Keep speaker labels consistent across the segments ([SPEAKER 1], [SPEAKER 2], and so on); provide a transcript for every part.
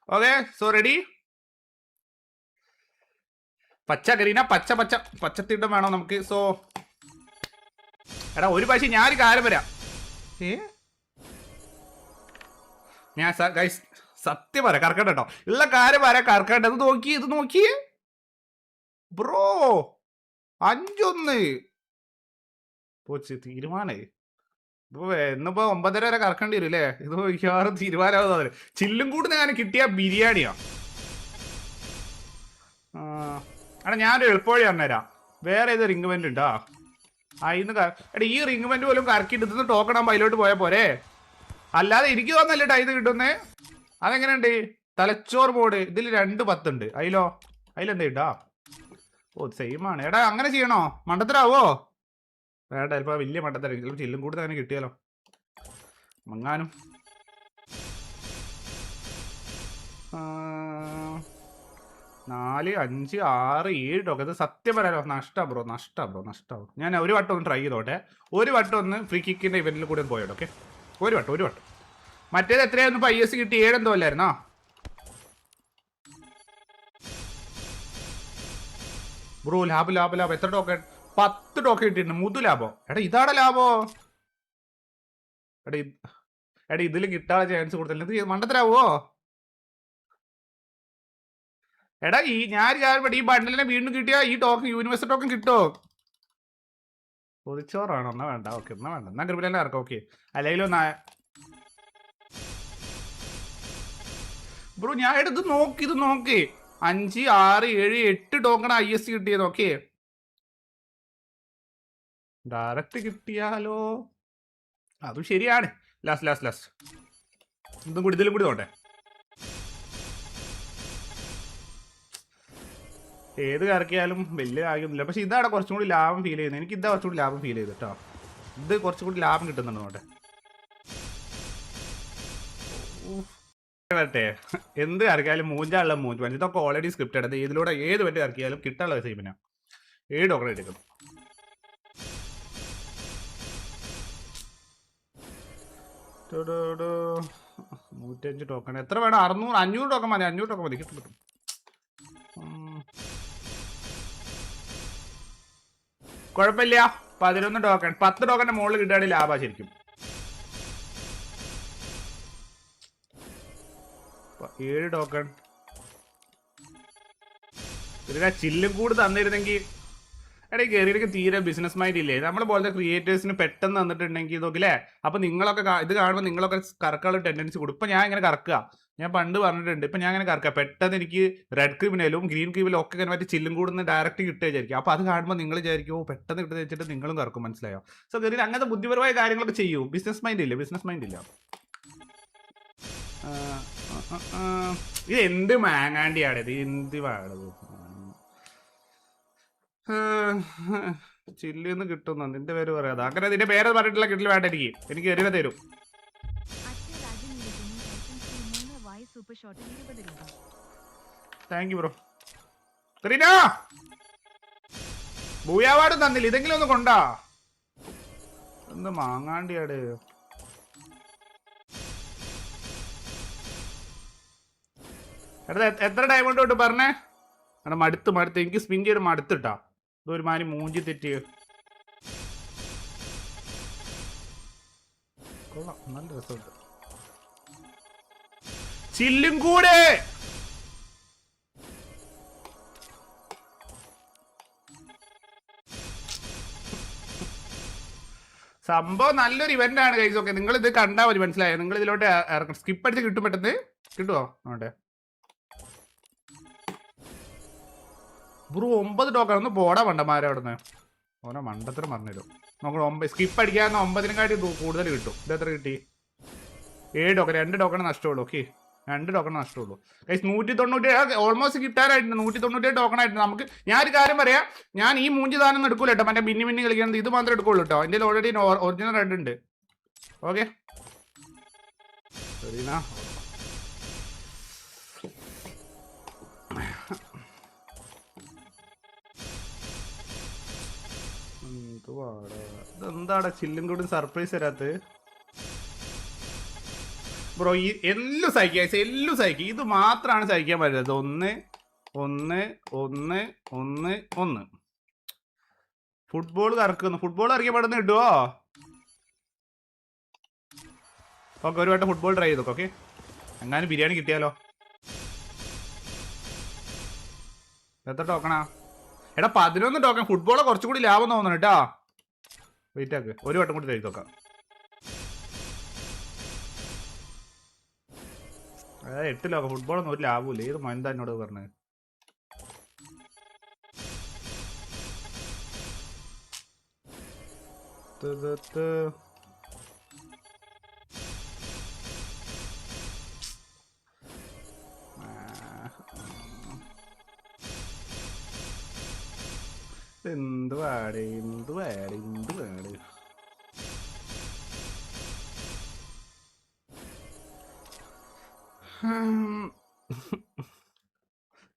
[SPEAKER 1] Okay so ready. പച്ച കരീന പച്ച പച്ച പച്ചത്തിട്ടം വേണോ നമുക്ക്. സോ എടാ ഒരു പക്ഷേ ഞാനൊരു കാര്യം വരാം. ഞാൻ ഗൈസ് സത്യം പറയാം കറക്കട്ടെ കേട്ടോ. ഉള്ള കാര്യം പറയാം കറക്കട്ടെ. ഇത് നോക്കിയേ ബ്രോ 5-1 പോച്ച് തീരുമാനേ. ഇന്നിപ്പോ 9:30 വരെ കറക്കേണ്ടി വരും അല്ലേ. ഇത് മിക്കവാറും തീരുമാനമാവുന്ന ചില്ലും കൂടി ഞാൻ കിട്ടിയ ബിരിയാണിയാ. എടാ ഞാനൊരു എളുപ്പവഴി പറഞ്ഞുതരാം. വേറെ ഏത് റിംഗ്മെന്റ് ഉണ്ടോ അതിന്ന് എടാ ഈ റിംഗ്മെന്റ് പോലും കറക്കിട്ട് ഇതിന്ന് ടോക്കൺ ആകുമ്പോൾ അതിലോട്ട് പോയാൽ പോരെ. അല്ലാതെ എനിക്ക് തോന്നല്ലേ ടൈന്ന് കിട്ടുന്നേ. അതെങ്ങനെയുണ്ട് തലച്ചോറ് ബോർഡ് ഇതിൽ 2-10 ഉണ്ട്. അതിലെന്താ ഇട്ടാ. ഓ സെയിമാണ്. എടാ അങ്ങനെ ചെയ്യണോ മണ്ടത്തരാവോ. വേണ്ട ചിലപ്പോൾ വലിയ മണ്ടത്തരം ചില്ലും കൂടുതൽ അങ്ങനെ കിട്ടിയാലോ മങ്ങാനും. 4 5 6 7 ടോക്കൺ. ഇത് സത്യം പറയാലോ നഷ്ടാ ബ്രോ. ഞാൻ ഒരു വട്ടം ഒന്ന് ട്രൈ ചെയ്തോട്ടെ. ഒരു വട്ടം ഒന്ന് ഫ്രീ കിക്കിന്റെ ഇവന്റിൽ കൂടെ ഒന്ന് പോയോട്ടെ. ഓക്കെ ഒരു വട്ടം. മറ്റേത് എത്രയായിരുന്നു IS കിട്ടി 7 എന്തോ അല്ലായിരുന്നോ. ബ്രോ ലാഭം. എത്ര ടോക്കൺ 10 ടോക്കൺ കിട്ടിയിട്ടുണ്ട്. മുതു ലാഭം. എടാ ഇതാണ് ലാഭോ. എടാ ഇതിൽ കിട്ടാനുള്ള ചാൻസ് കൊടുത്തില്ല. മണ്ടത്തരാവോ. എടാ ഈ ബണ്ടിലിനെ വീണ്ടും കിട്ടിയാ ഈ ടോക്കൺ യൂണിവേഴ്സൽ ടോക്കൺ കിട്ടോ. പൊതിച്ചോറാണോ. എന്നാ വേണ്ട. ഓക്കെ എന്നാ ക്രിമിനൽ ഇറക്കാം. ഓക്കെ അല്ലെങ്കിലും ബ്രോ ഞാൻ ഇത് നോക്കി 5 6 7 8 ടോക്കൺ IS കിട്ടിയത്. ഓക്കെ ഡയറക്റ്റ് കിട്ടിയാലോ അതും ശരിയാണ്. ലാസ്റ്റ് ഇതിലും കൂടി നോട്ടെ. ഏത് കറക്കിയാലും വലിയ കാര്യമൊന്നുമില്ല. പക്ഷെ ഇതാണ് കുറച്ചും കൂടി ലാഭം ഫീൽ ചെയ്യുന്നത്. എനിക്ക് ഇതാ കുറച്ചും കൂടി ലാഭം ഫീൽ ചെയ്ത് കേട്ടോ. ഇത് കുറച്ചും കൂടി ലാഭം കിട്ടുന്നുണ്ട് നോട്ടെ. വരട്ടെ എന്ത് കറക്കിയാലും മൂഞ്ചാനുള്ള മൂഞ്ച് ഇതൊക്കെ ഓൾറെഡി സ്ക്രിപ്റ്റ് എടുത്ത് ഇതിലൂടെ ഏത് പറ്റി ഇറക്കിയാലും കിട്ടാനുള്ള സീമിനാ 7 ടോക്കൺ എടുക്കും. $105 ടോക്കൺ എത്ര വേണം. 500 ടോക്കൺ മതി. 500 ടോക്കൺ മതി കിട്ടും. കുഴപ്പമില്ല 11 ടോക്കൺ 10 ടോക്കണിന്റെ മുകളിൽ കിട്ടുകയാണെങ്കിൽ ലാഭ ശരിക്കും. 7 ടോക്കൺ ഇതിനെ ചില്ലും കൂടി തന്നിരുന്നെങ്കിൽ. എടേ കയറിയിലേക്ക് തീരെ ബിസിനസ് മൈൻഡ് ഇല്ലേ. നമ്മളെ പോലത്തെ ക്രിയേറ്റേഴ്സിന് പെട്ടെന്ന് തന്നിട്ടുണ്ടെങ്കിൽ ഇതൊക്കെ അല്ലേ. അപ്പൊ നിങ്ങളൊക്കെ ഇത് കാണുമ്പോൾ നിങ്ങളൊക്കെ കറക്കാനുള്ള ടെൻഡൻസി കൊടുക്കും. ഇപ്പൊ ഞാൻ ഇങ്ങനെ കറക്കുക. ഞാൻ പണ്ട് പറഞ്ഞിട്ടുണ്ട്. ഇപ്പൊ ഞാൻ ഇങ്ങനെ കറക്കുക. പെട്ടെന്ന് എനിക്ക് റെഡ് ക്രിമിനലും ഗ്രീൻ ക്രിമിനലും ഒക്കെ ഇങ്ങനെ മറ്റേ ചില്ലും കൂടുന്ന ഡയറക്റ്റ് കിട്ടുക വിചാരിക്കും. അപ്പൊ അത് കാണുമ്പോൾ നിങ്ങൾ വിചാരിക്കും പെട്ടെന്ന് കിട്ടുന്ന വെച്ചിട്ട് നിങ്ങളും കറക്കും. മനസ്സിലായോ. സോ കയറി അങ്ങനത്തെ ബുദ്ധിപരമായ കാര്യങ്ങളൊക്കെ ചെയ്യൂ. ബിസിനസ് മൈൻഡ് ഇല്ല. ഇത് എന്ത് മാങ്ങാണ്ടിയാണ്. ഇത് എന്ത് പാടത് ചില്ലിന്ന് കിട്ടുന്നു. നിന്റെ പേര് പറയാതെ അങ്ങനെ നിന്റെ പേര് പറഞ്ഞിട്ടുള്ള കിട്ടില്ല. വേണ്ട എനിക്ക് എരിവ തരും. Thank you bro. ഭൂയാവാട് തന്നില്ല. ഇതെങ്കിലും ഒന്ന് കൊണ്ടാ. എന്ത് മാങ്ങാണ്ടിയാട്. എത്ര ഡയമണ്ട് തൊട്ട് പറഞ്ഞേ. അവിടെ മടുത്ത് എനിക്ക് സ്പിൻ ചെയ്ത് മടുത്തിട്ടാ. ഇതൊരു മാതിരി മൂഞ്ചി തെറ്റി. കൊള്ളാം നല്ല രസമുണ്ട്. ചില്ലും കൂടെ സംഭവം നല്ലൊരു ഇവന്റ് ആണ് ഗൈസ്. ഓക്കെ നിങ്ങൾ ഇത് കണ്ടാൽ മതി. മനസ്സിലായോ. നിങ്ങൾ ഇതിലോട്ട് ഇറക്കണം. സ്കിപ്പ് അടിച്ച് കിട്ടും. പെട്ടെന്ന് കിട്ടുമോ അവിടെ ബ്രോ 9 ടോക്കൺ ഒന്ന് പോടാ മണ്ടന്മാരെ അവിടുന്ന്. ഓരോ മണ്ടത്തിനും പറഞ്ഞുതരും. നമുക്ക് സ്കിപ്പ് അടിക്കാവുന്ന 9-നെക്കാട്ടി കൂടുതൽ കിട്ടും. ഇത് എത്ര കിട്ടി. 7 ടോക്കൺ 2 ടോക്കൺ നഷ്ടമുള്ളൂ. ഓക്കെ 2 ടോക്കൺ നഷ്ടമുള്ളൂ. 197 ഓൾമോസ്റ്റ് കിട്ടാനായിട്ടുണ്ട്. 197 ടോക്കൺ ആയിട്ടുണ്ട് നമുക്ക്. ഞാനൊരു കാര്യം പറയാം. ഞാൻ ഈ മൂഞ്ചി താനൊന്നും എടുക്കൂല കേട്ടോ. മറ്റേ മിന്നി കളിക്കുന്നത് ഇത് മാത്രമേ എടുക്കുള്ളൂ കേട്ടോ. എൻ്റെ ഓൾറെഡി ഒറിജിനൽ റെഡ് ഉണ്ട്. ഓക്കെ ശരിനാ. ഇതെന്താടാ ചില്ലും കൂടി സർപ്രൈസ് തരാത്ത ബ്രോ ഈ എല്ലാം സഹിക്കുക, എല്ലാം സഹിക്കുക. ഇത് മാത്രമാണ് സഹിക്കാൻ പറ്റുന്നത്. 1 1 1 1 1. ഫുട്ബോൾ കറക്കുന്നു. ഫുട്ബോൾ ഇറങ്ങിയ പെടുന്ന കിട്ടുമോ? ഓക്കെ, ഒരു വട്ടം ഫുട്ബോൾ ട്രൈ ചെയ്തോക്കെ. ഓക്കെ, എങ്ങാനും ബിരിയാണി കിട്ടിയാലോ? എത്ര ടോക്കണാ? എടാ 11 ടോക്കൺ. ഫുട്ബോളെ കുറച്ചുകൂടി ലാഭം തോന്നണം കേട്ടാ. വെയിറ്റ് ആക്ക്, ഒരു വട്ടം കൂടി ട്രൈ നോക്കാം. 8 ലോകം. ഫുട്ബോളൊന്നും ഒരു ലാഭമില്ല. ഏത് മന്ത എന്നോട് പറഞ്ഞത്? എന്ത് പാട്, എന്ത് പാട്, എന്ത് പാട്.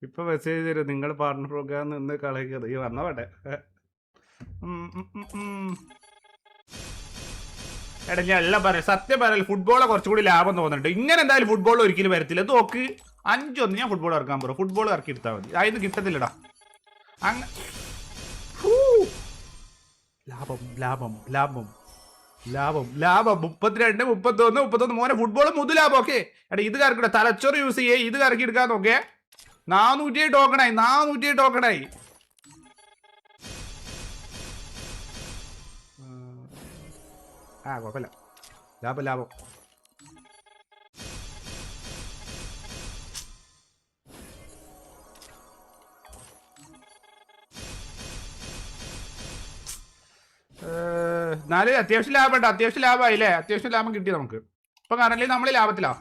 [SPEAKER 1] ഇപ്പൊ മെസ്സേജ് തരും, നിങ്ങൾ പാർട്ണർ പ്രോഗ്രാം നിന്ന് കളയുന്നത്. ഈ വന്ന വേട്ടെ. എടാ ഞാൻ എല്ലാം പറയാം, സത്യം പറയാം. ഫുട്ബോളെ കുറച്ചുകൂടി ലാഭം തോന്നുന്നുണ്ട്. ഇങ്ങനെ എന്തായാലും ഫുട്ബോൾ ഒരിക്കലും വരത്തില്ല. ഇത് നോക്ക്, 5-1 ഞാൻ ഫുട്ബോൾ ഇറക്കാൻ പോകാം. ഫുട്ബോൾ ഇറക്കി എടുത്താൽ മതി. അതിന് കിട്ടത്തില്ലടാ. ലാഭം ലാഭം ലാഭം ലാഭം ലാഭം. 32 31 31. മോനെ ഫുട്ബോൾ മുതൽ ലാഭം. ഓക്കെ എടാ, ഇത് കറക്കിട. തലച്ചോറ് യൂസ് ചെയ്യേ. ഇത് കറക്കി എടുക്കാൻ നോക്കേ. 407 ടോക്കണായി, 407 ടോക്കണായി. കുഴപ്പമില്ല. ലാഭം ലാഭം. എന്നാലും അത്യാവശ്യം ലാഭം ഉണ്ട്. അത്യാവശ്യം ലാഭമായില്ലേ? അത്യാവശ്യം ലാഭം കിട്ടി നമുക്ക്. ഇപ്പൊ കറന്റ് നമ്മൾ ലാഭത്തിലാ.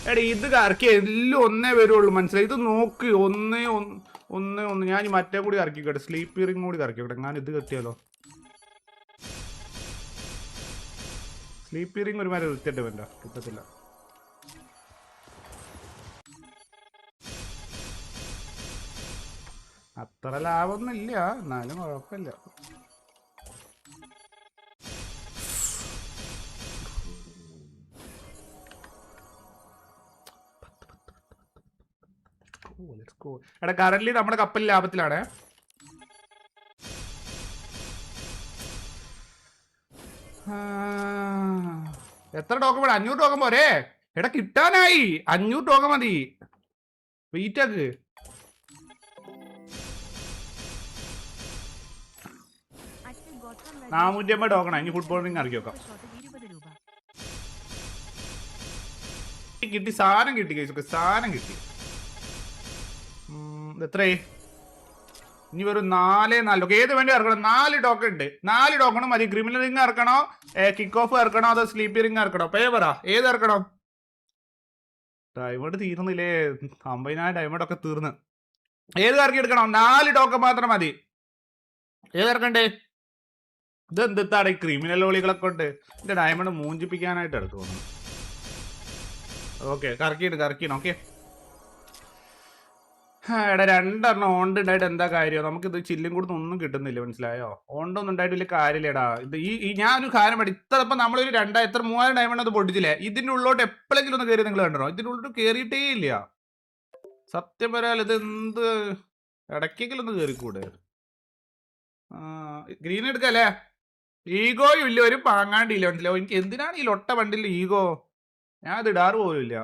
[SPEAKER 1] എടാ ഇത് കറക്കി എല്ലാം ഒന്നേ വരുള്ളൂ, മനസ്സിലായി? ഇത് നോക്ക്, 1 1 1. ഞാൻ മറ്റേ കൂടി കറക്കിക്കോട്ടെ, സ്ലീപ്പി റിംഗ് കൂടി കറക്കിക്കോട്ടെ. ഞാൻ ഇത് കെട്ടിയാലോ? സ്ലീപ്പി റിംഗ് ഒരുമാതിരി വൃത്തിയായിട്ട് വേണ്ട, കിട്ടത്തില്ല. അത്ര ലാഭമൊന്നുമില്ല, എന്നാലും കുഴപ്പമില്ല. എടാ കറന്റ് നമ്മുടെ കപ്പൽ ലാഭത്തിലാണ്. എത്ര ടോക്കൺ വേണം? 500 ടോക്കൺ പോരെ? എടാ കിട്ടാനായി. 500 ടോക്കൺ മതി. വെയിറ്റ് ആക്ക്. $450 ടോക്കണാ. ഇനി ഫുട്ബോൾ റിംഗ് ഇറക്കി വെക്കാം. കിട്ടി, സാധനം കിട്ടി. സാധനം കിട്ടി. എത്രയായി? ഇനി വെറും 4 ഏത് വേണ്ടി ഇറക്കണം? 4 ടോക്കൺ ഉണ്ട്. 4 ടോക്കണും മതി. ക്രിമിനൽ റിംഗ് ഇറക്കണോ, കിക്ക് ഓഫ് ഇറക്കണോ, അതോ സ്ലീപ്പി റിംഗ് ഇറക്കണോ? പേപ്പറാ ഏത് ഇറക്കണം? ഡയമണ്ട് തീർന്നില്ലേ? 50,000 ഡയമണ്ട് ഒക്കെ തീർന്ന്. ഏത് ഇറക്കി എടുക്കണം? 4 ടോക്കൺ മാത്രം മതി. ഏത് ഇറക്കണ്ടേ? ഇത് എന്താണ് ഈ ക്രിമിനൽ ഓളികളൊക്കെ ഉണ്ട്? എന്റെ ഡയമണ്ട് മൂഞ്ചിപ്പിക്കാനായിട്ട് എടുക്കുന്നു. ഓക്കെ കറക്കിയിടും. ഓക്കെ എടാ 2 ഓണ്ട് ഉണ്ടായിട്ട് എന്താ കാര്യം? നമുക്കിത് ചില്ലും കൂടെ ഒന്നും കിട്ടുന്നില്ല, മനസ്സിലായോ? ഓണ്ടൊന്നും ഉണ്ടായിട്ട് വലിയ കാര്യമില്ലടാ. ഇത് ഈ ഞാനൊരു കാര്യം പഠി ഇത്ര ഇപ്പം നമ്മളൊരു 3000 ഡയമണ്ട് അത് പൊട്ടിച്ചില്ലേ? ഇതിൻ്റെ ഉള്ളോട്ട് എപ്പോഴെങ്കിലും ഒന്ന് കയറി നിങ്ങൾ കണ്ടോ? ഇതിൻ്റെ ഉള്ളോട്ട് കയറിയിട്ടേ ഇല്ല. സത്യം പറയാൽ ഇത് എന്ത് ഇടയ്ക്കെങ്കിലും ഒന്ന് കയറിക്കൂടെ? ഗ്രീൻ എടുക്കല്ലേ? ഈഗോയും ഇല്ല, ഒരു പാങ്ങാണ്ടില്ല, മനസ്സിലാവും? എനിക്ക് എന്തിനാണ് ഈ ലൊട്ട വണ്ടിയിൽ ഈഗോ? ഞാൻ അത് ഇടാറ് പോലും ഇല്ല.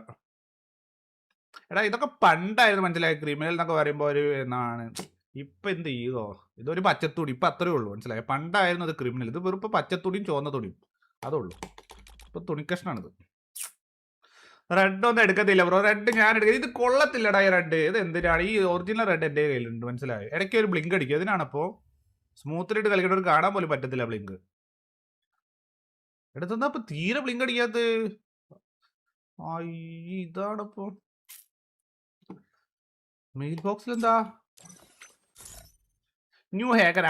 [SPEAKER 1] എടാ ഇതൊക്കെ പണ്ടായിരുന്നു, മനസ്സിലായി? ക്രിമിനൽ എന്നൊക്കെ പറയുമ്പോൾ ഒരു എന്നാണ്. ഇപ്പൊ എന്ത് ഈഗോ? ഇതൊരു പച്ചത്തുടി. ഇപ്പൊ അത്രേ ഉള്ളൂ, മനസ്സിലായി? പണ്ടായിരുന്നു അത് ക്രിമിനൽ. ഇത് വെറും ഇപ്പൊ പച്ചത്തുടിയും ചുവന്ന തുടിയും അതുള്ളൂ. ഇപ്പൊ തുണിക്കഷ്ണാണിത്. റെഡ് ഒന്നും എടുക്കത്തില്ല ബ്രോ. റെഡ് ഞാൻ എടുക്കുക. ഇത് കൊള്ളത്തില്ലടാ ഈ റെഡ്. ഇത് എന്തിനാണ്? ഈ ഒറിജിനൽ റെഡ് എൻ്റെ കയ്യിലുണ്ട്, മനസ്സിലായി? ഇടയ്ക്ക് ഒരു ബ്ലിങ്ക് അടിക്കും. ഇതിനാണപ്പോ സ്മൂത്തിലിട്ട് കളിക്കുന്നവർക്ക് കാണാൻ പോലും പറ്റത്തില്ല ബ്ലിങ്ക്. എടുത്തെന്നാ ഇപ്പൊ തീരെ ബ്ലിങ്ക് അടിക്കാത്ത? ഇതാണപ്പോ മെയിൽ ബോക്സിൽ എന്താ? ന്യൂ ഹേക്കർ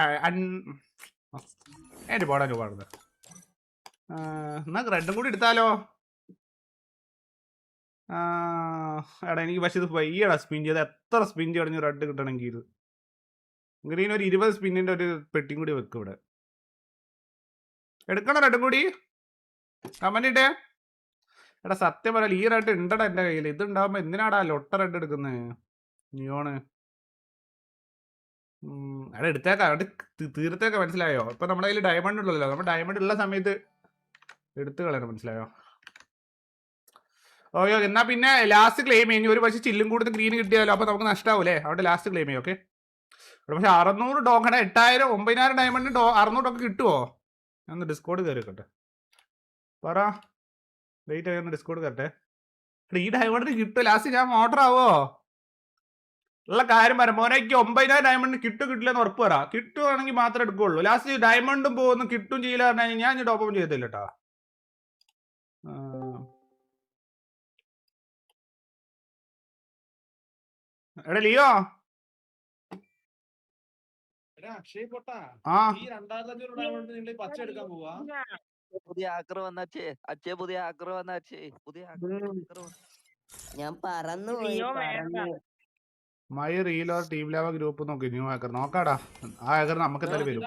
[SPEAKER 1] എൻ്റെ പാടുന്നത്. എന്നാ റെഡും കൂടി എടുത്താലോ? എടാ എനിക്ക് പക്ഷെ ഇത് വയ്യടാ സ്പിൻ ചെയ്ത്. എത്ര സ്പിൻ ചെയ്യടഞ്ഞു റെഡ് കിട്ടണമെങ്കിൽ? ഇത് ഗ്രീൻ ഒരു 20 സ്പിന്നിന്റെ ഒരു പെട്ടിയും കൂടി വെക്കും ഇവിടെ. എടുക്കണം റെഡും കൂടി. കമന്റ് ഇട്ടേ. എടാ സത്യം പറയാം ഈ റെഡ് ഉണ്ടടാ എന്റെ കയ്യിൽ. ഇത് ഉണ്ടാവുമ്പോ എന്തിനാടാ ലൊട്ട റെഡ് എടുക്കുന്നത് നിയോണ്? അവിടെ എടുത്തേക്കാം, അവിടെ തീർത്തേക്കാം, മനസ്സിലായോ? ഇപ്പൊ നമ്മുടെ കയ്യിൽ ഡയമണ്ട് ഉള്ളല്ലോ, നമ്മൾ ഡയമണ്ട് ഉള്ള സമയത്ത് എടുത്തു കളയണം, മനസ്സിലായോ? ഓയോ എന്നാ പിന്നെ ലാസ്റ്റ് ക്ലെയിം ചെയ്യും. ഒരു പക്ഷേ ചില്ലും കൂടുതൽ ഗ്രീൻ കിട്ടിയാലോ, അപ്പൊ നമുക്ക് നഷ്ടാവൂലേ? അവിടെ ലാസ്റ്റ് ക്ലെയിം ചെയ്യും. ഓക്കെ, പക്ഷെ 600 ടോക്കണ 8000 9000 ഡയമണ്ട് 600 ടോക്കൺ കിട്ടുമോ? ഒന്ന് ഡിസ്കോഡ് കയറി വെക്കട്ടെ, പറ. വെയിറ്റ് ആയി ഡിസ്കോഡ് കയറട്ടെ. ഈ ഡയമണ്ട് കിട്ടുമോ ലാസ്റ്റ്? ഞാൻ ഓർഡർ ആവോ? ഉള്ള കാര്യം പറയാം മോനെ, 9000 ഡയമണ്ട് കിട്ടില്ലെന്ന് ഉറപ്പ് പറ. കിട്ടുവാണെങ്കിൽ മാത്രമേ എടുക്കുള്ളൂ. ലാസ്റ്റ് ഡയമണ്ടും പോകുന്നു കിട്ടും ചെയ്യില്ല പറഞ്ഞു ഞാൻ ടോപ്പ് ചെയ്തില്ല കേട്ടോ. എടാ ലിയോ,
[SPEAKER 2] പുതിയ ആക്ര വന്നേ, അച്ഛേ പുതിയ ആക്ര വന്നേ, പുതിയ ഞാൻ പറന്നു
[SPEAKER 1] my reel or team level group നോക്കി ന്യൂ ഹാക്കർ നോക്കാടാ. ആ ഹാക്കർ നമുക്ക് എന്തായാലും വരും.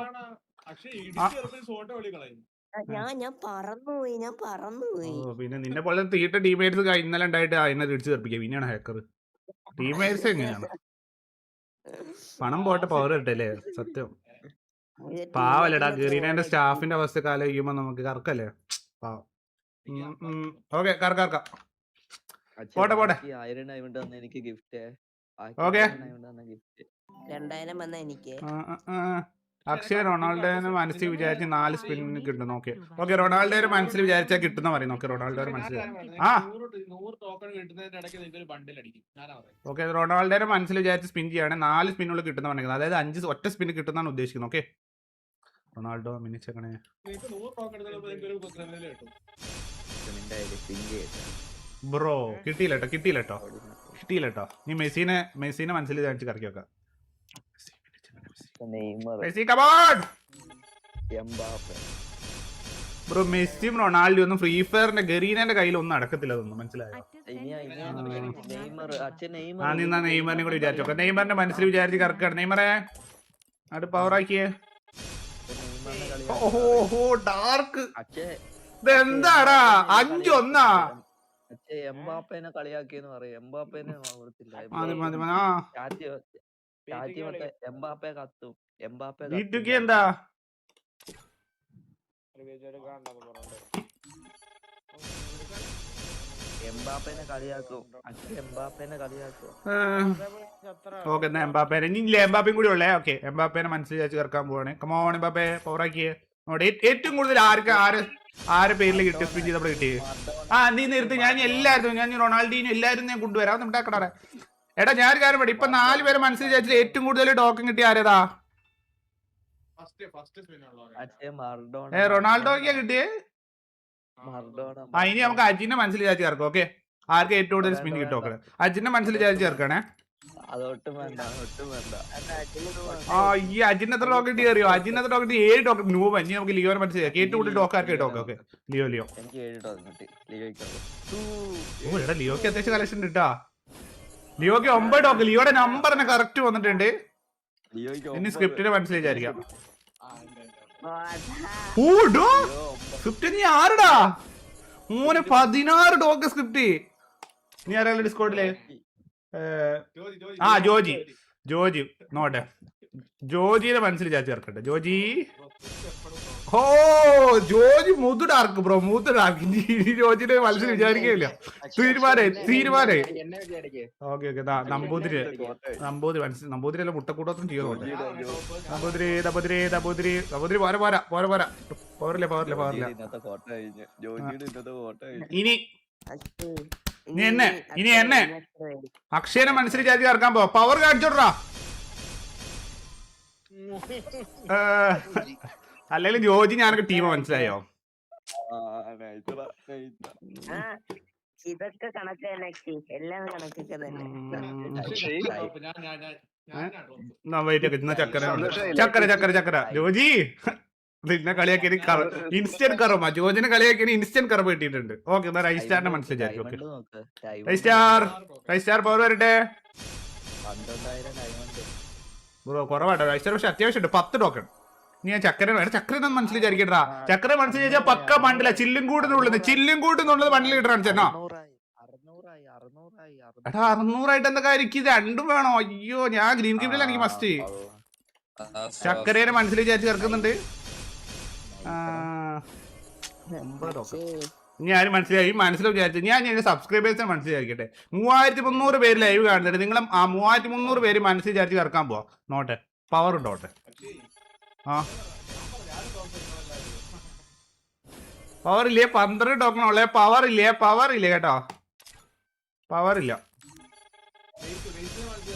[SPEAKER 1] പിന്നെ നിന്നെ പോലെ തീട്ട ടീമേറ്റ്സ് ഇന്നലെ ഉണ്ടായിട്ട് അതിനെ തിരിച്ചു തെറിപ്പിക്കുക. പിന്നെയാണ് ഹാക്കർ. ടീമേറ്റ്സ് എങ്ങനെയാണ്? പണം പോട്ടെ, പവർ കിട്ടല്ലേ? സത്യം പാവല്ലടാ. ഗറീനന്റെ സ്റ്റാഫിന്റെ അവസ്ഥ കാലം ചെയ്യുമ്പോ നമുക്ക് കറക്കല്ലേ പാവം. ഓക്കെ, കറക്കാം. പോട്ടെ പോട്ടെ.
[SPEAKER 2] എനിക്ക് ഗിഫ്റ്റ്.
[SPEAKER 1] ഓക്കെ,
[SPEAKER 2] 2000 വന്ന എനിക്ക്.
[SPEAKER 1] അക്ഷയ് റൊണാൾഡോന് മനസ്സിൽ വിചാരിച്ച് 4 സ്പിന്നിന് കിട്ടും. ഓക്കെ ഓക്കെ, റൊണാൾഡോയുടെ മനസ്സിൽ വിചാരിച്ചാൽ കിട്ടുന്ന പറയും. ഓക്കെ, റൊണാൾഡോയുടെ മനസ്സിൽ ഓക്കെ, റൊണാൾഡോയുടെ മനസ്സിൽ വിചാരിച്ച് സ്പിൻ ചെയ്യാണ് 4 സ്പിന്നുള്ളിൽ കിട്ടുന്ന പറഞ്ഞിരിക്കുന്നത്. അതായത് 5 ഒറ്റ സ്പിന്ന് കിട്ടുന്നതാണ് ഉദ്ദേശിക്കുന്നത്. ഓക്കെ, റൊണാൾഡോ മിനിച്ചേക്കണേ ബ്രോ. കിട്ടിയില്ലട്ടോ. നീ മെസ്സിനെ മനസ്സിൽ വിചാരിച്ച് കറക്കി വെക്കാം. ബ്രോ മെസ്സിയും റൊണാൾഡോ ഒന്നും ഫ്രീ ഫയറിന്റെ ഗറീനന്റെ കയ്യിൽ ഒന്നും അടക്കത്തില്ല, അതൊന്നും മനസ്സിലായോ? നിന്നാ നെയ്മറിനെ കൂടി വിചാരിച്ചോക്കെ. നെയ്മറിന്റെ മനസ്സിൽ വിചാരിച്ച് കറക്കാണ്. നെയ്മറെ അത് പവറാക്കിയേ. ഓഹോ ഡാർക്ക്, ഇതെന്താടാ 5-1?
[SPEAKER 2] എംബാപ്പേനെ കളിയാക്കിയെന്ന് പറയും. എംബാപ്പേനെ എംബാപ്പെ കത്തും. എംബാപ്പെ
[SPEAKER 1] എന്താ
[SPEAKER 2] എംബാപ്പേനെ കളിയാക്കും. എംബാപ്പേനെ കളിയാക്കും.
[SPEAKER 1] ഓക്കെ, എന്നാ എംബാപ്പേനെ ഇല്ല, എംബാപ്പയും കൂടി ഉള്ളേ. ഓക്കെ, എംബാപ്പേനെ മനസ്സിൽ വിചാരിച്ച് ചേർക്കാൻ പോവാണ്. കമോൺ എംബാപ്പെ, പവറാക്കിയേ. ഏറ്റവും കൂടുതൽ ആരെ പേരിൽ കിട്ടിയ സ്പിൻ ചെയ്തപ്പോൾ കിട്ടിയേ? നീ നേരത്തെ ഞാൻ എല്ലാവരും ഞാൻ റൊണാൾഡീനും എല്ലാവരും ഞാൻ കൊണ്ടുവരാം. ഉണ്ടാക്കണേ എടാ. ഞാൻ കാര്യം പറ്റി ഇപ്പൊ 4 പേരെ മനസ്സിൽ വിചാരിച്ചിട്ട് ഏറ്റവും കൂടുതൽ ടോക്കൺ കിട്ടിയ ആരേതാ? റൊണാൾഡോക്കാ കിട്ടിയേ. ഇനി നമുക്ക് അജിന്റെ മനസ്സിൽ വിചാരിച്ച് ചേർക്കാം. ഓക്കെ, ആർക്ക് ഏറ്റവും കൂടുതൽ സ്പിൻ കിട്ടും? ഓക്കെ, അജിന്റെ മനസ്സിൽ വിചാരിച്ച് ചേർക്കണേ. ഈ അജിന് എത്ര ടോക്കൺ കയറിയോ? അജിന് എത്ര ടോക്കൺ? 7 ടോക്കൺ. നൂപ്. ഇനി നമുക്ക് ലിയോനെ മനസ്സിലാക്കി ഏറ്റവും കൂടുതൽ ടോക്കാർക്ക് ടോക്കൺ. ഓക്കെ, ലിയോ എടാ ലിയോക്ക് അത്യാവശ്യം കളക്ഷൻ കിട്ടാ. ലിയോക്ക് 9 ടോക്കൺ. ലിയോയുടെ നമ്പർ തന്നെ കറക്റ്റ് വന്നിട്ടുണ്ട്. ഇനി സ്ക്രിപ്റ്റിനെ മനസ്സിൽ വിചാരിക്കാം. സ്ക്രിപ്റ്റ് നീ ആരടാ മോനെ? 16 ടോക്കൺ സ്ക്രിപ്റ്റ്. നീ ആരാ ഡിസ്കോഡിലെ? ജോജി നോട്ടെ. ജോജിയുടെ മനസ്സിൽ ചേർക്കട്ടെ. ജോജി മൂത്ത് ഡാർക്ക് ബ്രോ, മൂത്ത് ഡാർക്ക്. ജോജിയുടെ മനസ്സിൽ വിചാരിക്കുകയില്ല. തീരുമാനേ. ഓക്കെ ഓക്കെ, നമ്പൂതിരി അല്ല മുട്ടക്കൂട്ടത്തും ചെയ്യുന്നുണ്ട്. നമ്പൂതിരി പോരില്ല. ഇനി എന്നെ അക്ഷയനെ മനസ്സിൽ വിചാരിച്ച് ചേർക്കാൻ പോ. പവർ കാണിച്ചോടാ. അല്ലെങ്കിൽ ജോജി ഞാനൊക്കെ ടീം മനസ്സിലായോ?
[SPEAKER 2] ഇതൊക്കെ
[SPEAKER 1] ചക്കര ജോജി പിന്നെ കളിയാക്കി ഇൻസ്റ്റന്റ് കറമ. ജോജിനെ കളിയാക്കി ഇൻസ്റ്റന്റ് കറമ കിട്ടിയിട്ടുണ്ട്. ഓക്കെ, എന്നാ റൈസ്റ്റാറിന്റെ മനസ്സിൽ വിചാരിക്കും. ഓക്കെ, റൈസ്റ്റാർ പവർ വരട്ടെ ബ്രോ. കുറവാട്ടോ റൈസ്റ്റാർ, പക്ഷെ അത്യാവശ്യം ഉണ്ട്. 10 ടോക്കൺ. ഞാൻ ചക്കര മനസ്സിൽ വിചാരിക്കട്ടാ. ചക്കര മനസ്സിൽ വിചാരിച്ചാൽ പക്ക മണ്ടില. ചില്ലും കൂടുന്നുള്ളത് മണ്ടിൽ കിട്ടണം ചേട്ടാ. എടാ 600 എന്താ കാര്യം? ഇത് രണ്ടും വേണോ? അയ്യോ, ഞാൻ ഗ്രീൻ കിബിലാണ് എനിക്ക് മസ്റ്റ്. ചക്കരേനെ മനസ്സിൽ വിചാരിച്ച് ചേർക്കുന്നുണ്ട്. ഞാൻ മനസ്സിലായി, വിചാരിച്ചു. ഞാൻ സബ്സ്ക്രൈബേഴ്സിനെ മനസ്സിൽ വിചാരിക്കട്ടെ. 3300 പേര് ലൈവ് കാണുന്നുണ്ട്. നിങ്ങൾ ആ 3300 പേര് മനസ്സിൽ വിചാരിച്ച് ചേർക്കാൻ പോവാ. നോട്ടെ, പവർ ഉണ്ടോട്ടെ. ആ പവർ ഇല്ലേ? 12 ടോക്കൺ ഉള്ളേ. പവർ ഇല്ലേ കേട്ടോ. പവർ ഇല്ല.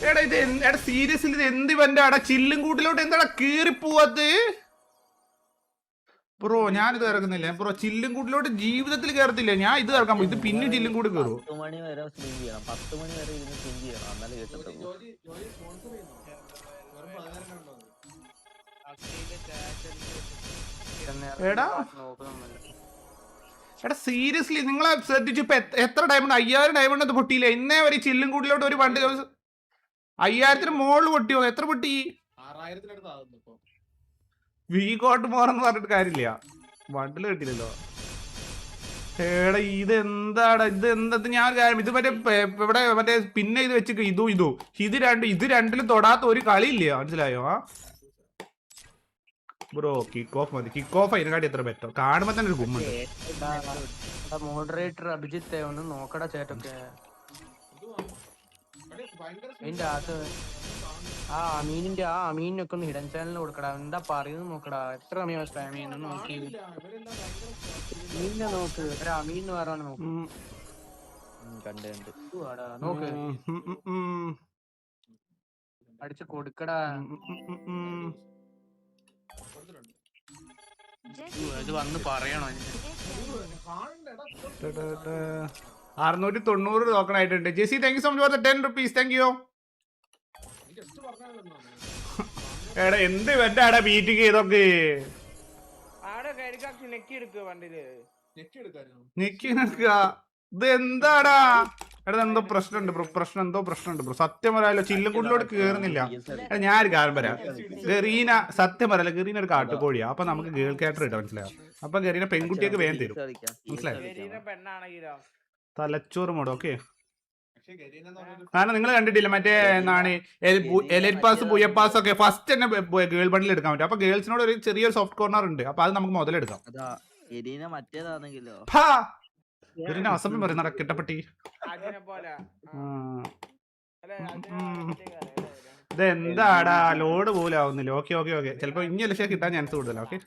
[SPEAKER 1] എടാ ഇത് എടാ സീരിയസ്ലി ഇത് എന്ത് ഇവന്റെ അടാ? ചില്ലും കൂട്ടിലോട്ട് എന്താടാ കേറി പോവാത്? ബ്രോ ഞാനിത് ഇറങ്ങുന്നില്ല ബ്രോ. ചില്ലും കൂട്ടിലോട്ട് ജീവിതത്തിൽ കയറത്തില്ല ഞാൻ. ഇത് ഇറക്കാൻ പോകും. ഇത് പിന്നെ ചില്ലും കൂടി കയറും.
[SPEAKER 2] 10 മണി വരെ സ്ട്രീം ചെയ്യണം. 10 മണി വരെ ഇരുന്ന് സ്ട്രീം ചെയ്യണം. എന്നാലേ കേട്ടത്തുള്ളൂ.
[SPEAKER 1] എടാ സീരിയസ്ലി നിങ്ങളെ ശ്രദ്ധിച്ചു. ഇപ്പൊ എത്ര ഡയമണ്ട്? 5000 ഡയമണ്ട് അത് പൊട്ടിയില്ല ഇന്നേ വരെ. ചില്ലും കൂട്ടിലോട്ട് ഒരു വണ്ടി 5000 മുകളിൽ പൊട്ടിയോ? എത്ര പൊട്ടി?
[SPEAKER 3] 6000
[SPEAKER 1] വി ഗോട്ട് മോറെന്ന് പറഞ്ഞിട്ട് കാര്യമില്ല. വണ്ടില് കിട്ടില്ലല്ലോ. എടാ ഇതെന്താടാ? ഇത് ഞാൻ കാര്യം ഇത് ഇവിടെ മറ്റേ പിന്നെ ഇത് വെച്ച് ഇത് രണ്ടിലും തൊടാത്ത ഒരു കളിയില്ല. മനസ്സിലായോ? ആ ബ്രോ കിക്ക് ഓഫ് മതി. കിക്ക് ഓഫ് അതിനെക്കാട്ടി എത്ര ബെറ്റർ. കാണുമ്പോ തന്നെ ഒരു ഗുമ്മുണ്ട്.
[SPEAKER 4] മോഡറേറ്റർ അഭിജിത്ത് ഒന്ന് നോക്കടാ ചേട്ടൊക്കെ. അതിന്റെ അകത്ത് ആ അമീനൊക്കെ ഒന്ന് ഹിഡൻ ചാനൽ കൊടുക്കടാ. എന്താ പറയുന്നത് നോക്കടാ. എത്ര സമയം സ്പാം ചെയ്യുന്നു നോക്കി. അമീനെ നോക്ക്. ഒരു അമീൻ പറയാൻ നോക്ക്. നോക്ക് അടിച്ച് കൊടുക്കടാ. ഇത് വന്ന് പറയണോ?
[SPEAKER 1] 690 ടോക്കൺ ആയിട്ടുണ്ട്. ജെസി thank you so much for the 10 rupees. Thank you. എടാ എന്ത് ഇവന്റെ ആടാ ബീറ്റിങ് ചെയ്തൊക്കെ ഇത് എന്താടാ? എടാ എന്തോ പ്രശ്നമുണ്ട് ബ്രോ. പ്രശ്നമുണ്ട് ബ്രോ. സത്യം പറയാലോ ചില്ലും കൂട്ടിലോട്ട് കേറുന്നില്ല. എടാ ഞാനൊരു കാര്യം പറയാം. ഗറീന സത്യം പറയാലോ ഗറീന ഒരു കാട്ടുകോഴിയാ. അപ്പൊ നമുക്ക് ഗേൾ ക്യാരക്ടർ ഇടാം. മനസ്സിലായോ? അപ്പൊ ഗറീന പെൺകുട്ടിയൊക്കെ വേഗം തരും. മനസ്സിലായോ? തലച്ചോറ് മോഡോ. ഓക്കെ. കാരണം നിങ്ങൾ കണ്ടിട്ടില്ല മറ്റേ എന്താണ് എലൈറ്റ് പാസ് പുയ പാസ് ഒക്കെ ഫസ്റ്റ് തന്നെ ഗേൾ ബണ്ടിൽ എടുക്കാൻ പറ്റും. അപ്പൊ ഗേൾസിനോട് ഒരു ചെറിയൊരു സോഫ്റ്റ് കോർണർ ഉണ്ട്. അപ്പൊ അത് നമുക്ക് മുതലെടുക്കാം. ഗറീന അസംബ്ലി പറയുന്ന കിട്ടപ്പെട്ടി. ഇതെന്താടാ ലോഡ് പോലും ആവുന്നില്ല. ഓക്കെ ചിലപ്പോ ഇനി ലക്ഷം കിട്ടാൻ ചാൻസ് കൂടുതലാ. ഓക്കെ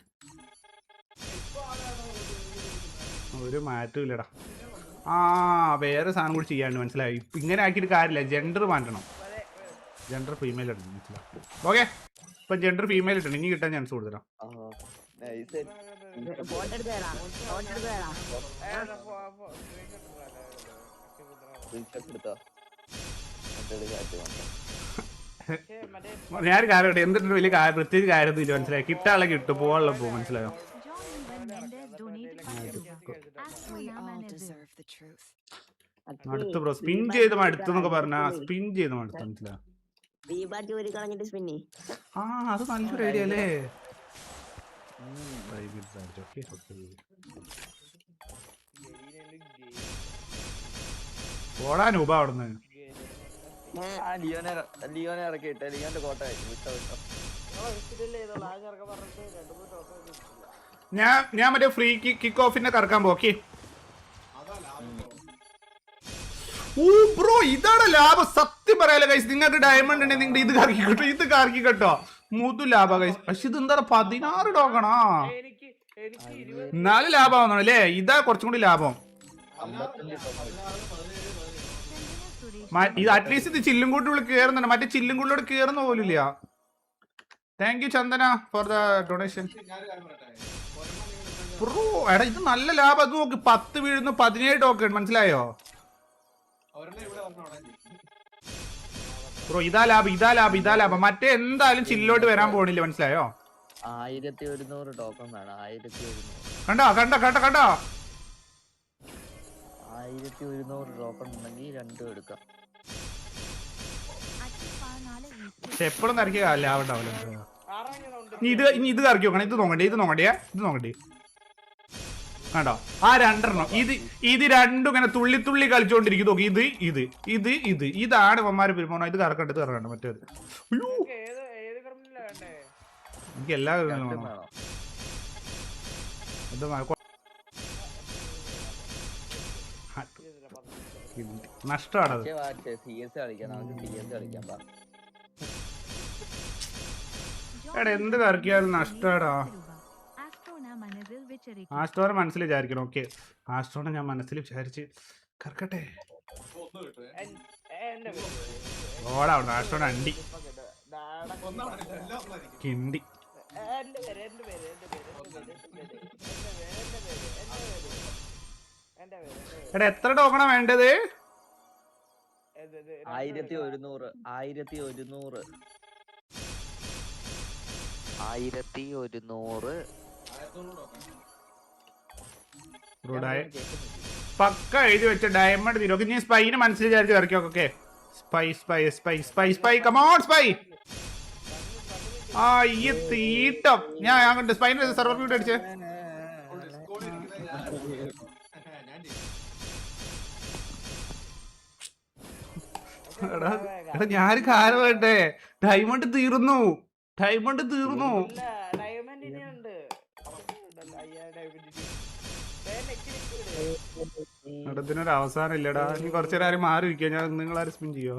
[SPEAKER 1] ഒരു മാറ്റവും ഇല്ലടാ. വേറെ സാധനം കൂടി ചെയ്യാണ്ട്. മനസ്സിലായി? ഇങ്ങനെ ആക്കിയിട്ട് കാര്യമില്ല. ജെൻഡർ മാറ്റണം. ജെൻഡർ ഫീമെയിൽ ഇടണം. മനസ്സിലാവും? ഓക്കെ ഇപ്പൊ ജെൻഡർ ഫീമെയിൽ ഇട്ടണം. ഇനി കിട്ടാൻ ചാൻസ് കൂടുതലാ. ഞാൻ കാര്യം എന്തിട്ട് വലിയ പ്രത്യേകിച്ച് കാര്യമൊന്നുമില്ല. മനസ്സിലായി? കിട്ടാനുള്ള കിട്ടും, പോകാനുള്ള പോകും. മനസ്സിലായോ? അടുത്ത് ബ്രോ സ്പിൻ ചെയ്ത് മടുത്തെന്നൊക്കെ പറഞ്ഞ സ്പിൻ ചെയ്ത് മടുത്തു. മനസ്സിലായോ? അത് നല്ലൊരു ഐഡിയ അല്ലേ? ഓടാൻ ഉപ അവിടുന്ന് ഞാൻ മറ്റേ ഫ്രീ കിക്ക് ഓഫിനെ കറക്കാൻ പോക്കി. ബ്രോ ഇതാണ് ലാഭം. സത്യം പറയാലോ ഗൈസ്. നിങ്ങൾക്ക് ഡയമണ്ട് ഉണ്ടെങ്കിൽ നിങ്ങൾ ഇത് കറക്കി കേട്ടോ. മൂത്തു ലാഭ ഗൈസ്. പക്ഷെ ഇത് എന്താ 16 ടോക്കണാ. 4 ലാഭമാണോ അല്ലേ? ഇതാ കുറച്ചും കൂടി ലാഭം. ഇത് അറ്റ്ലീസ്റ്റ് ഇത് ചില്ലും കൂട്ടിനുള്ളിൽ കേറുന്നുണ്ട്. മറ്റേ ചില്ലും കൂട്ടിലോട്ട് കേറുന്ന പോലും ഇല്ല. Thank you Chandana for the donation. Bro എടാ ഇത് നല്ല ലാഭം. അത് നോക്ക് 10 വീഴുന്നു 17 ടോക്കൺ. മനസ്സിലായോ ബ്രോ? ഇതാ ലാഭം. മറ്റേ എന്തായാലും ചില്ലോട്ട് വരാൻ പോണില്ല. മനസ്സിലായോ?
[SPEAKER 2] 1100 ടോക്കൺ വേണം. 1100
[SPEAKER 1] കണ്ടോ
[SPEAKER 2] 1100 ടോക്കൺ ഉണ്ടെങ്കിൽ 2 എടുക്കാം.
[SPEAKER 1] പക്ഷെ എപ്പോഴും തിരക്കിയ ലാഭം ഉണ്ടാവില്ല. ഇനി ഇത് കറക്കി നോക്കണം. ഇത് നോക്കണ്ടേ, ഇത് നോക്കണ്ടേ കണ്ടോ ആ രണ്ടെണ്ണം. ഇത് രണ്ടും ഇങ്ങനെ തുള്ളി തുള്ളി കളിച്ചോണ്ടിരിക്കും. നോക്കി ഇതാണ് ഇവന്മാര് പെരുമാറണം. ഇത് കറക്കണ്ട മറ്റേത്. അയ്യോ എനിക്ക് എല്ലാ നഷ്ടമാണത്. എടാ എന്ത് കറക്കിയാലും നഷ്ടമാടാ. ആസ്ട്രോനെ മനസ്സിൽ വിചാരിക്കണം. ഓക്കെ ആസ്ട്രോനെ ഞാൻ മനസ്സിൽ വിചാരിച്ച് കറക്കട്ടെ. ഓടാവണം ആസ്ട്രോനെ അണ്ടി കിണ്ടി. എടാ എത്ര ടോക്കണാ വേണ്ടത്?
[SPEAKER 2] 1100
[SPEAKER 1] പക്ക എഴുതി വെച്ച ഡയമണ്ട് തീരും. നീ സ്പൈനെ മനസ്സിൽ വിചാരിച്ച് ഇറക്കി. Okay spy come on spy. ആ ഈ തീട്ടം ഞാൻ കണ്ട് സ്പൈനെ സർവർ മ്യൂട്ട് അടിച്ചേ. എടാ ഞാൻ കാര്യം വേണ്ടേ? ഡയമണ്ട് തീർന്നു. ഇതിനൊരു അവസാനം ഇല്ലടാ. ഇനി കുറച്ചു നേരം ആരും മാറി ഇരിക്കുക. ഞാൻ നിങ്ങളാരും സ്പിൻ ചെയ്യോ?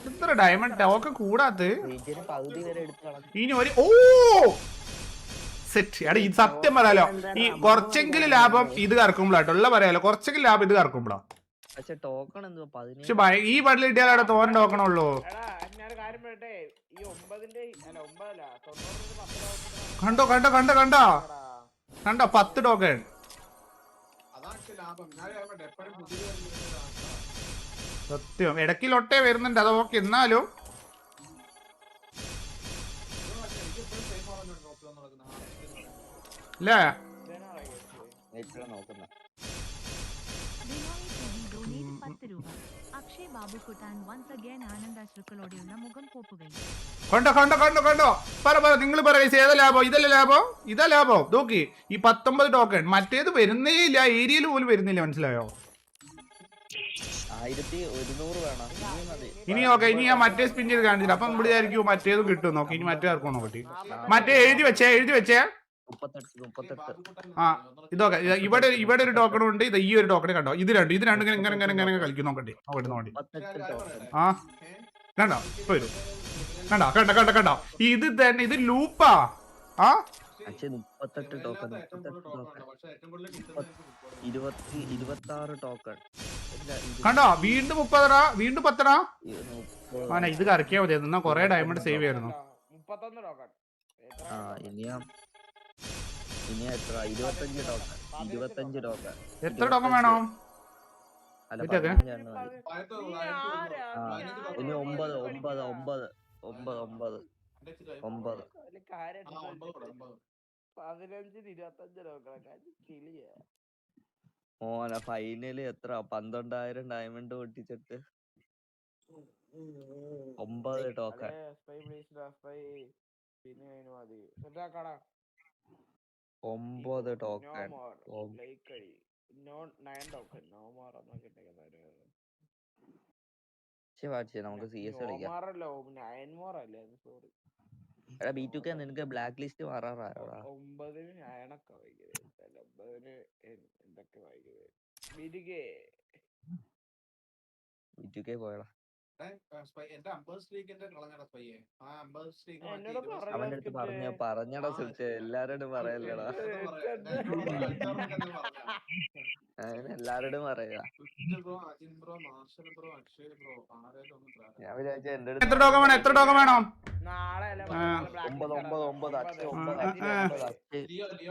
[SPEAKER 1] ഇത്ര ഡയമണ്ട് ടോക്കൺ കൂടാത്ത ഇനി ഒരു സെറ്റ്. എടാ ഇത് സത്യം പറയാലോ, ഈ കുറച്ചെങ്കിലും ലാഭം ഇത് കറക്കുമ്പോഴാട്ടോ. ഉള്ള പറയാലോ കുറച്ചെങ്കിലും ലാഭം ഇത് കറക്കുമ്പോഴാ. പക്ഷെ ഈ ബണ്ടിൽ കിട്ടിയാൽ അവിടെ തോരൻ ടോക്കൺ ഉള്ളൂ. കണ്ടോ 10 ടോക്കൺ. സത്യം ഇടയ്ക്ക് ലൊട്ടേ വരുന്നുണ്ട്. അത് ഓക്കെ. എന്നാലും അല്ലേ കണ്ടോ പറ നിങ്ങൾ പറയ ഏതാ ലാഭം? ഇതാ ലാഭം. നോക്കി ഈ 19 ടോക്കൺ. മറ്റേത് വരുന്നേ ഇല്ല, ഏരിയയിൽ പോലും വരുന്നില്ല. മനസ്സിലായോ? ഇനി ഓക്കെ ഇനി ഞാൻ മറ്റേ സ്പിൻ ചെയ്ത് കാണിച്ചില്ല. അപ്പൊ നമ്മൾ വിചാരിക്കും മറ്റേതും കിട്ടും. നോക്കി ഇനി മറ്റേ ആർക്കും നോക്കി മറ്റേ എഴുതി വെച്ചേ. ആ ഇതൊക്കെ ഇവിടെ ഒരു ടോക്കൺ ഉണ്ട്. ഇത് ഈ ഒരു ടോക്കൺ കണ്ടോ? ഇത് രണ്ടും ഇങ്ങനെ കളിക്കും. നോക്കട്ടെ ആ കണ്ടോ ഇപ്പൊ വരും. കണ്ടോ ഇത് തന്നെ. ഇത് ലൂപ്പാ. ആ
[SPEAKER 2] 26 ടോക്കൺ
[SPEAKER 1] കണ്ടോ? വീണ്ടും 30 വീണ്ടും 10. ഇത് കറക്കിയാ മതി. എന്നാ കൊറേ ഡയമണ്ട് സേവ് ചെയ്യായിരുന്നു. എത്ര ടോക്കൺ വേണോ?
[SPEAKER 2] ഇനി 9 ഓന ഫൈനല് എത്ര 12,000 ഡയമണ്ട് പൊട്ടിച്ചിട്ട് 9 ടോക്കൺ. 9 ടോക്കൺ. നമുക്ക് CS കളിക്കാം. എടാ B2K നിനക്ക് ബ്ലാക്ക് ലിസ്റ്റ് മാറാറായോടാ? 9 പോയടാ. അവന്റെ അടുത്ത് പറഞ്ഞടാ സുൽത്തെ. എല്ലാരോടും പറയല്ലടാ. അങ്ങനെ എല്ലാരോടും പറയാ. ഞാൻ വിചാരിച്ച എന്റെ അടുത്ത്
[SPEAKER 1] എത്ര ടോക്കൺ വേണം?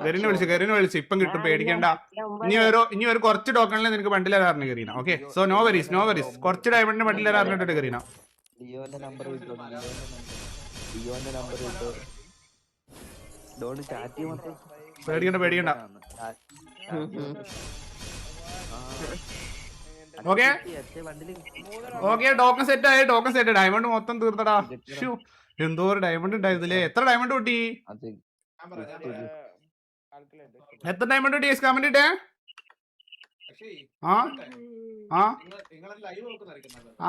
[SPEAKER 1] കരീന വിളിച്ചു ഇപ്പം കിട്ടും. പേടിക്കണ്ട. ഇനി ഒരു കുറച്ച് ടോക്കണിൽ നിനക്ക് ബണ്ടിൽ തരാറിന് Kareena. Okay so no worries. കുറച്ച് ഡയമണ്ടിന് ബണ്ടിൽ തരാറിനിട്ട് കരീന.
[SPEAKER 2] ലിയോന്റെ നമ്പർ കിട്ടും.
[SPEAKER 1] പേടിക്കണ്ട പേടിക്കണ്ട. ഓക്കെ ഓക്കെ ടോക്കൺ സെറ്റ് ആയി ടോക്കൺ സെറ്റ്. ഡയമണ്ട് മൊത്തം തീർത്തടാ. ശ്ശോ, എന്തോ ഒരു ഡയമണ്ട് ഉണ്ടായിരുന്നില്ലേ. എത്ര ഡയമണ്ട് കിട്ടി? എത്ര ഡയമണ്ട് കിട്ടി? കമന്റ് ഇട്ടേ. ആ ആ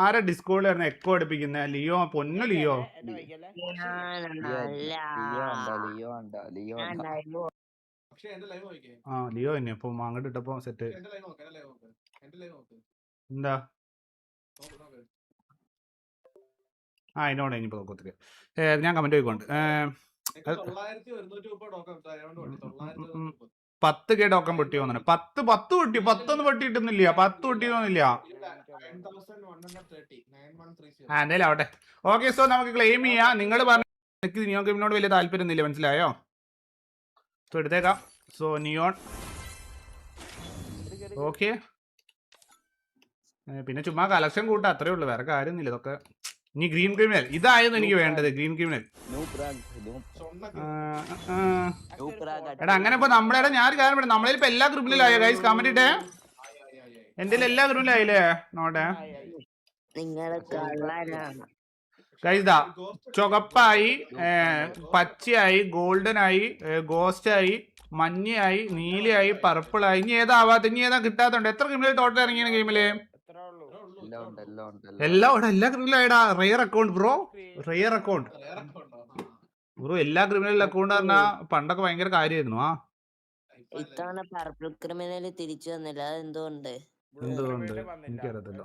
[SPEAKER 1] ആരാ ഡിസ്കോഡിലായിരുന്നു എക്കോ അടുപ്പിക്കുന്ന? ലിയോ, പൊന്നു ലിയോ. ആ ലിയോ തന്നെ. അപ്പൊ അങ്ങോട്ട് ഇട്ടപ്പോ സെറ്റ്. എന്താ ആ അതിനോട് ഇനിയിപ്പോ നോക്കത്തില്ല. ഞാൻ കമന്റ് പോയിക്കൊണ്ട് 10K ടോക്കൺ പൊട്ടി വന്നു. 10 പൊട്ടി. 10 പൊട്ടിയിട്ടൊന്നുമില്ല. 10 പൊട്ടിയൊന്നുമില്ല. എന്തായാലും ആവട്ടെ. ഓക്കെ, സോ നമുക്ക് ക്ലെയിം ചെയ്യാം. നിങ്ങൾ പറഞ്ഞ എനിക്ക് നിയോൺ ഗെയിമിനോട് വലിയ താല്പര്യമൊന്നുമില്ല, മനസ്സിലായോ? സോ എടുത്തേക്കാം. So neon okay. പിന്നെ ചുമ്മാ കളക്ഷൻ കൂട്ടാ, അത്രേ ഉള്ളൂ, വേറെ കാര്യമൊന്നുമില്ല. ഇതൊക്കെ ഇനി ഗ്രീൻ ക്രിമിനൽ ഇതായിരുന്നു എനിക്ക് വേണ്ടത്. Green criminal. എടാ അങ്ങനെ ഇപ്പൊ നമ്മളെ ഞാൻ കാര്യം പറയാം, നമ്മളിപ്പോ എല്ലാ ക്രിമിനലായോ ഗൈസ്? കമന്റ് ഇട്ടേ. എന്റെ എല്ലാ ക്രിമിനലായില്ലേ? നോട്ടെ ഗൈസ്. ഇതാ ചുവപ്പായി, പച്ചയായി, ഗോൾഡൻ ആയി, ഗോസ്റ്റ് ആയി, മഞ്ഞയായി, നീലയായി, പർപ്പിളായി. ഇനി ഏതാവാത്ത? ഇനി ഏതാ കിട്ടാത്തുണ്ട്? എത്ര ക്രിമിനൽ ടോട്ടൽ ഇറങ്ങിയാണ് ഗെയിമില്? എല്ലാം ഇവിടെ എല്ലാ ക്രിമിനലായിടാ. Rare account bro, rare account bro. എല്ലാ ക്രിമിനൽ അക്കൗണ്ട് പറഞ്ഞാ പണ്ടൊക്കെ ഭയങ്കര കാര്യമായിരുന്നു. ആ
[SPEAKER 5] ഇത്തവണ പർപ്പിൾ ക്രിമിനൽ തിരിച്ചു വന്നില്ല, അതെന്തുകൊണ്ട്?
[SPEAKER 1] എന്തുകൊണ്ട് എനിക്കറിയത്തില്ല.